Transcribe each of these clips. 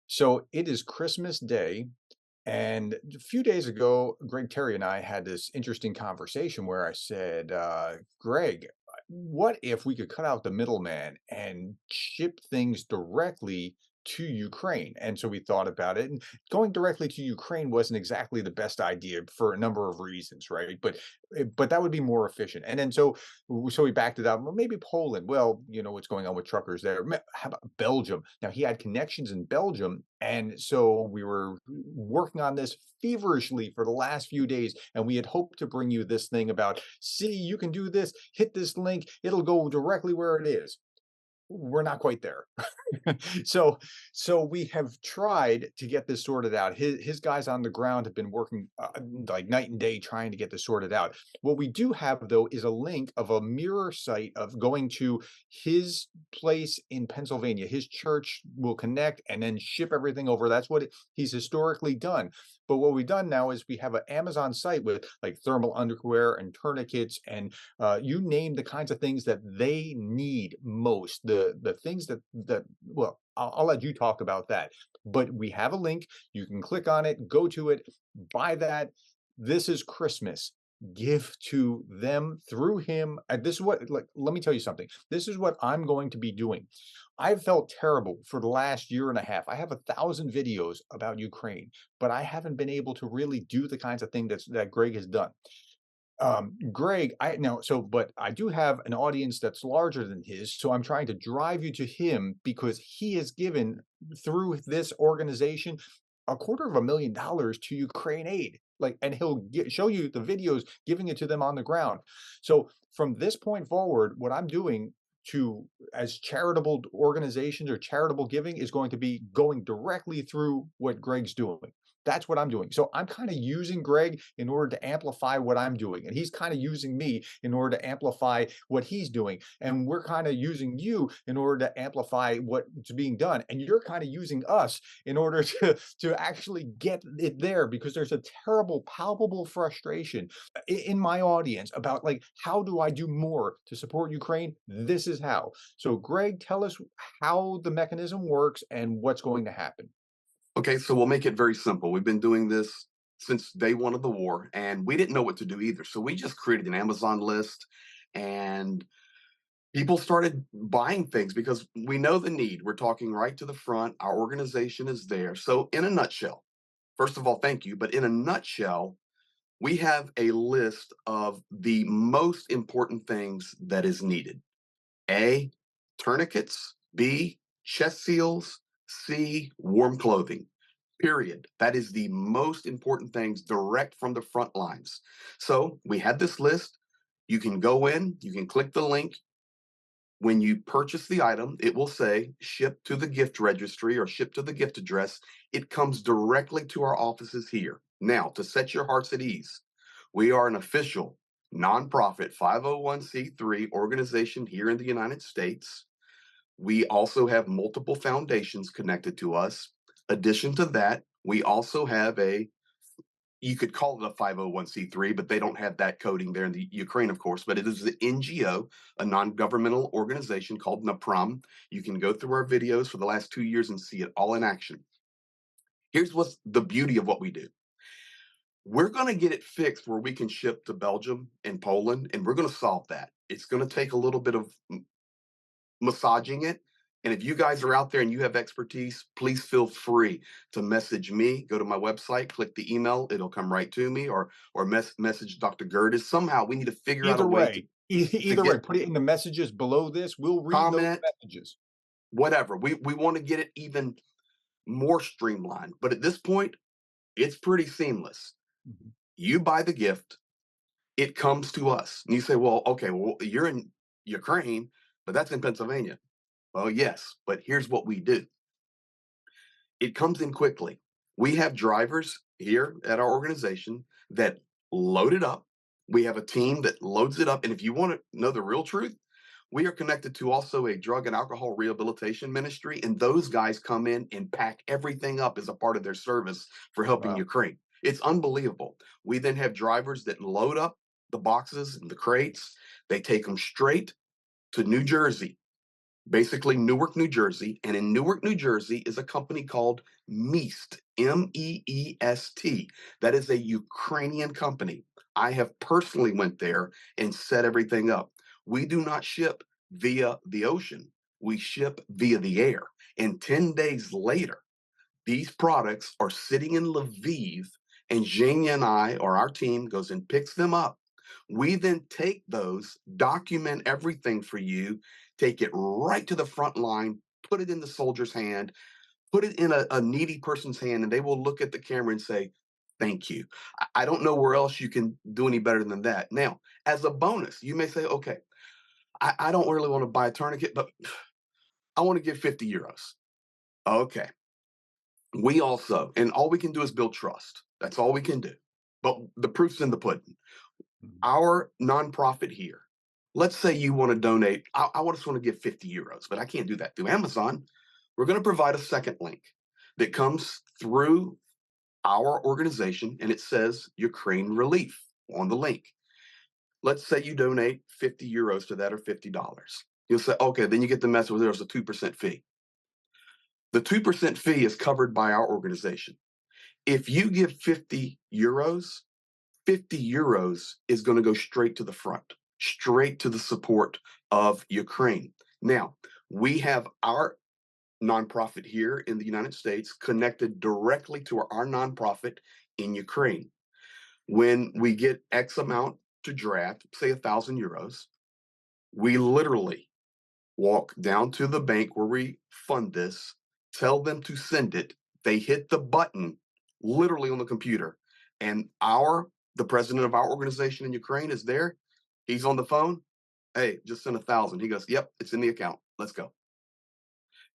So it is Christmas Day, and a few days ago, Greg Terry and I had this interesting conversation where I said, Greg, what if we could cut out the middleman and ship things directly to Ukraine? And so we thought about it, and going directly to Ukraine wasn't exactly the best idea for a number of reasons, right? But that would be more efficient. And then so we backed it up. Well, maybe Poland. Well, you know what's going on with truckers there. How about Belgium? Now he had connections in Belgium, and so we were working on this feverishly for the last few days, and we had hoped to bring you this thing about, see, you can do this, hit this link, it'll go directly where it is. We're not quite there. So so we have tried to get this sorted out. His guys on the ground have been working, like night and day trying to get this sorted out. What we do have, though, is a link of a mirror site of going to his place in Pennsylvania. His church will connect and then ship everything over. That's what he's historically done. But what we've done now is we have an Amazon site with like thermal underwear and tourniquets and you name the kinds of things that they need most, the things that well, I'll let you talk about that. But we have a link. You can click on it, go to it, buy that. This is Christmas. Give to them through him. And this is what, like, let me tell you something. This is what I'm going to be doing. I've felt terrible for the last year and a half. I have 1,000 videos about Ukraine, but I haven't been able to really do the kinds of thing that Greg has done. Greg, I now so but I do have an audience that's larger than his, so I'm trying to drive you to him because he has given through this organization $250,000 to Ukraine aid. Like, and he'll show you the videos giving it to them on the ground. So from this point forward, what I'm doing to as charitable organizations or charitable giving is going to be going directly through what Greg's doing. That's what I'm doing. So I'm kind of using Greg in order to amplify what I'm doing. And he's kind of using me in order to amplify what he's doing. And we're kind of using you in order to amplify what's being done. And you're kind of using us in order to actually get it there because there's a terrible, palpable frustration in my audience about like, how do I do more to support Ukraine? This is how. So, Greg, tell us how the mechanism works and what's going to happen. Okay, so we'll make it very simple. We've been doing this since day one of the war, and we didn't know what to do either. So we just created an Amazon list, and people started buying things because we know the need. We're talking right to the front. Our organization is there. So, in a nutshell, first of all, thank you. But in a nutshell, we have a list of the most important things that is needed. A, tourniquets. B, chest seals. C, warm clothing. Period. That is the most important things direct from the front lines. So we had this list. You can go in, you can click the link. When you purchase the item, it will say ship to the gift registry or ship to the gift address. It comes directly to our offices here. Now, to set your hearts at ease, we are an official nonprofit 501c3 organization here in the United States. We also have multiple foundations connected to us. Addition to that, we also have you could call it a 501c3, but they don't have that coding there in the Ukraine, of course, but it is the NGO, a non-governmental organization called NAPRAM. You can go through our videos for the last 2 years and see it all in action. Here's what's the beauty of what we do. We're going to get it fixed where we can ship to Belgium and Poland, and we're going to solve that. It's going to take a little bit of massaging it. And if you guys are out there and you have expertise, please feel free to message me. Go to my website, click the email, it'll come right to me, or message Dr. Gerdes. Somehow we need to figure out a Either way way, to either way, get put it in the messages below this. We'll read those comment, messages. whatever. We want to get it even more streamlined. But at this point, it's pretty seamless. Mhm. You buy the gift, it comes to us. And you say, well, okay, well, you're in Ukraine, but that's in Pennsylvania. Well, yes, but here's what we do. It comes in quickly. We have drivers here at our organization that load it up. We have a team that loads it up. And if you want to know the real truth, we are connected to also a drug and alcohol rehabilitation ministry. And those guys come in and pack everything up as a part of their service for helping Wow. Ukraine. It's unbelievable. We then have drivers that load up the boxes and the crates. They take them straight to New Jersey. basically Newark, New Jersey. And in Newark, New Jersey is a company called Meest, Meest. That is a Ukrainian company. I have personally went there and set everything up. We do not ship via the ocean. We ship via the air. And 10 days later, these products are sitting in Lviv, and Zhenya and I, or our team, goes and picks them up. We then take those, document everything for you, take it right to the front line, put it in the soldier's hand, put it in a needy person's hand, and they will look at the camera and say, "Thank you." I don't know where else you can do any better than that. Now, as a bonus, you may say, "Okay, I don't really want to buy a tourniquet, but I want to give 50 euros." Okay, we also, and all we can do is build trust. That's all we can do. But the proof's in the pudding. Mhm. Our nonprofit here, let's say you want to donate, I just want to give 50 euros, but I can't do that through Amazon. We're going to provide a second link that comes through our organization and it says Ukraine Relief on the link. Let's say you donate 50 euros to that or $50. You'll say, okay, then you get the message, there's a 2% fee. The 2% fee is covered by our organization. If you give 50 euros, 50 euros is going to go straight to the front, straight to the support of Ukraine. Now, we have our nonprofit here in the United States connected directly to our nonprofit in Ukraine. When we get X amount to draft, say 1,000 euros, we literally walk down to the bank where we fund this, tell them to send it. They hit the button literally on the computer, and the president of our organization in Ukraine is there. He's on the phone. Hey, just send 1,000. He goes, "Yep, it's in the account. Let's go."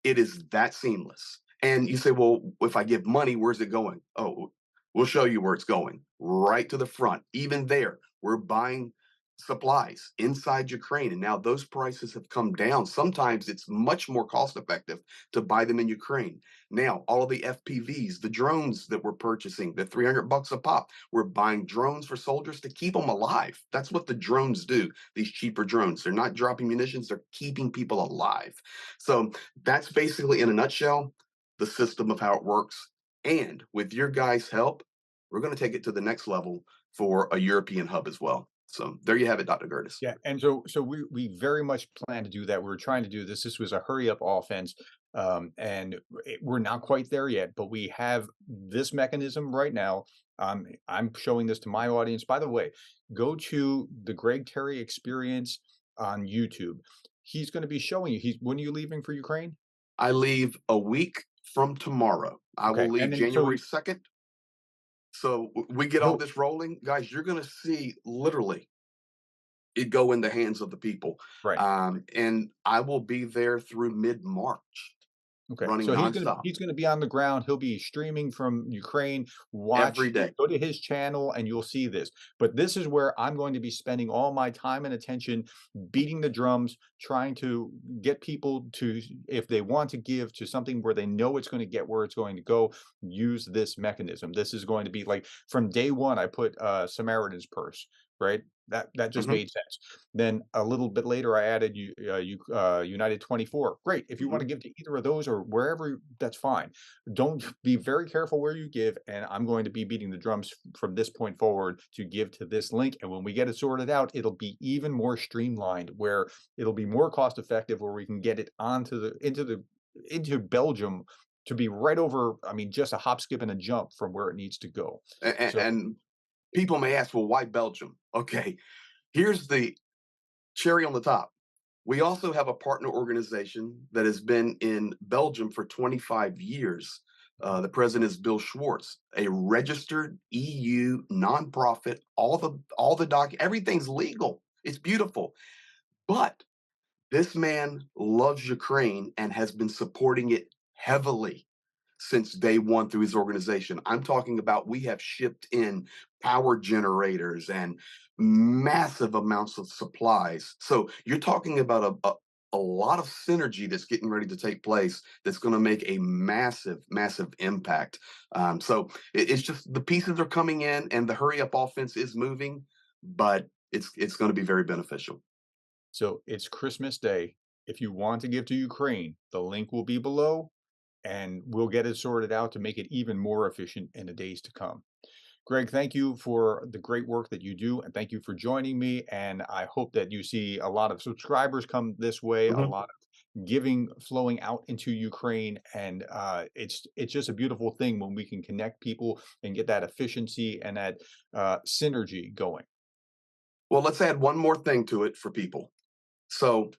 It is that seamless. And you say, well, if I give money, where's it going? Oh, we'll show you where it's going. Right to the front. Even there, we're buying supplies inside Ukraine. And now those prices have come down. Sometimes it's much more cost effective to buy them in Ukraine. Now, all of the FPVs, the drones that we're purchasing, the 300 bucks a pop, we're buying drones for soldiers to keep them alive. That's what the drones do, these cheaper drones. They're not dropping munitions, they're keeping people alive. So that's basically, in a nutshell, the system of how it works. And with your guys' help, we're going to take it to the next level for a European hub as well. So there you have it, Dr. Gerdes. Yeah, and so we very much plan to do that. We were trying to do this. This was a hurry up offense, and we're not quite there yet. But we have this mechanism right now. I'm showing this to my audience. By the way, go to the Greg Terry Experience on YouTube. He's going to be showing you. He's when are you leaving for Ukraine? I leave a week from tomorrow. I will Okay, leave and then so January 2nd. So we get all he'll this rolling, guys. You're going to see literally it go in the hands of the people. right. And I will be there through mid March, Okay, running so nonstop he's gonna be on the ground, he'll be streaming from Ukraine, every watch day. go to his channel and you'll see this, but this is where I'm going to be spending all my time and attention beating the drums, trying to get people to if they want to give to something where they know it's gonna get where it's going to go, use this mechanism. This is going to be like from day 1, I put, Samaritan's Purse, right? That just Hmm. made sense. Then a little bit later, I added United 24. Great. If you want Hmm. to give to either of those or wherever, that's fine. Don't be very careful where you give. And I'm going to be beating the drums from this point forward to give to this link. And when we get it sorted out, it'll be even more streamlined where it'll be more cost effective where we can get it onto into Belgium to be right over, I mean, just a hop, skip, and a jump from where it needs to go. So And people may ask, well, why Belgium? Okay, here's the cherry on the top. We also have a partner organization that has been in Belgium for 25 years. The president is Bill Schwartz, a registered EU nonprofit. Everything's legal. It's beautiful. But this man loves Ukraine and has been supporting it heavily since day one through his organization. I'm talking about we have shipped in power generators and massive amounts of supplies. So you're talking about a lot of synergy that's getting ready to take place that's going to make a massive, massive impact. So it's just the pieces are coming in and the hurry up offense is moving, but it's going to be very beneficial. so it's Christmas Day. If you want to give to Ukraine, the link will be below, and we'll get it sorted out to make it even more efficient in the days to come. Greg, thank you for the great work that you do, and thank you for joining me. And I hope that you see a lot of subscribers come this way, a Mhm. lot of giving flowing out into Ukraine, and it's just a beautiful thing when we can connect people and get that efficiency and that synergy going. Well, let's add one more thing to it for people. So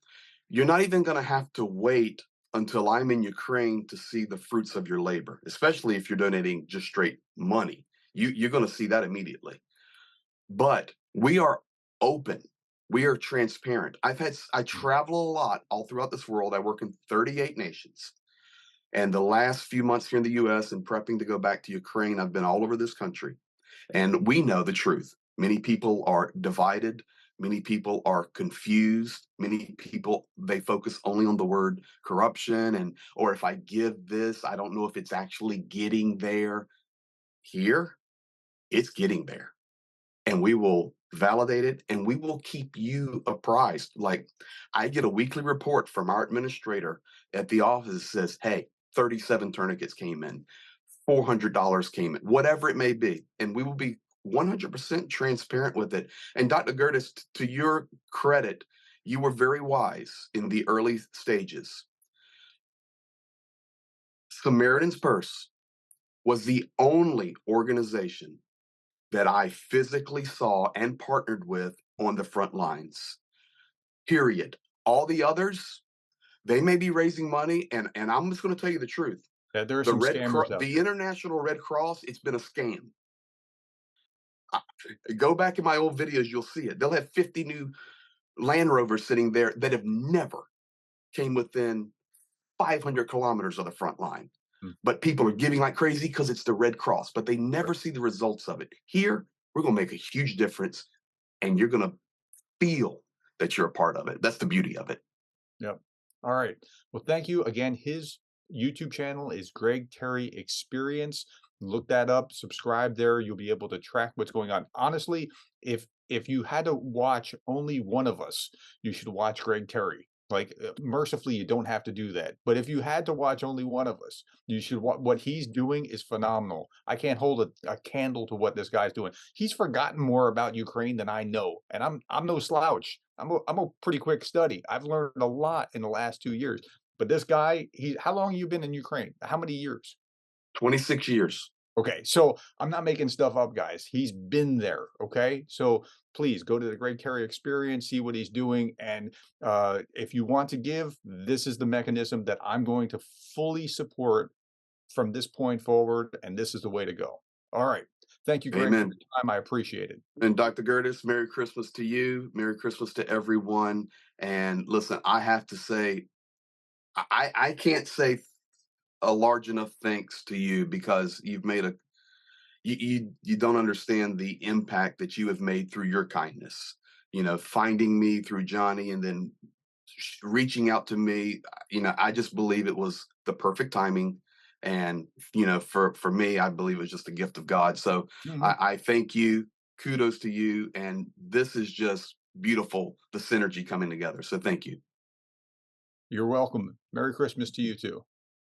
you're not even going to have to wait until I'm in Ukraine to see the fruits of your labor, especially if you're donating just straight money. You're going to see that immediately. But we are open. We are transparent. I Mm. travel a lot all throughout this world. I work in 38 nations. And the last few months here in the US and prepping to go back to Ukraine, I've been all over this country. And we know the truth. Many people are divided. Many people are confused. Many people, they focus only on the word corruption and, or if I give this, I don't know if it's actually getting there. Here, it's getting there. And we will validate it and we will keep you apprised. Like I get a weekly report from our administrator at the office that says, hey, 37 tourniquets came in, $400 came in, whatever it may be. And we will be 100% transparent with it. And Dr. Gerdes, to your credit, you were very wise in the early stages. Samaritan's Purse was the only organization that I physically saw and partnered with on the front lines. Period. All the others, they may be raising money, and I'm just going to tell you the truth. Yeah, there are The some scammers out The there. International Red Cross, it's been a scam. I, go back in my old videos, you'll see it. They'll have 50 new Land Rovers sitting there that have never came within 500 kilometers of the front line. Mm, But people are giving like crazy because it's the Red Cross, but they never right. see the results of it. Here, we're going to make a huge difference, and you're going to feel that you're a part of it. That's the beauty of it. Yep. All right. Well, thank you again. His YouTube channel is Greg Terry Experience. Look that up, subscribe there. You'll be able to track what's going on. Honestly, if you had to watch only one of us, you should watch Greg Terry. Like mercifully, you don't have to do that. But if you had to watch only one of us, you should. What he's doing is phenomenal. I can't hold a candle to what this guy's doing. He's forgotten more about Ukraine than I know, and I'm no slouch. I'm a pretty quick study. I've learned a lot in the last 2 years. But this guy, he how long you been in Ukraine? How many years? 26 years. Okay, so I'm not making stuff up, guys. He's been there, okay? So please go to the Great Terry Experience, see what he's doing, and if you want to give, this is the mechanism that I'm going to fully support from this point forward, and this is the way to go. All right. Thank you, Greg, for Amen. your time. I appreciate it. And Dr. Gertis, Merry Christmas to you. Merry Christmas to everyone. And listen, I have to say, I can't say a large enough thanks to you because you've made a you don't understand the impact that you have made through your kindness. You know, finding me through Johnny and then reaching out to me. You know, I just believe it was the perfect timing. And you know, for me, I believe it was just a gift of God. So Mhm. I thank you. Kudos to you. And this is just beautiful, the synergy coming together. So thank you. You're welcome. Merry Christmas to you too.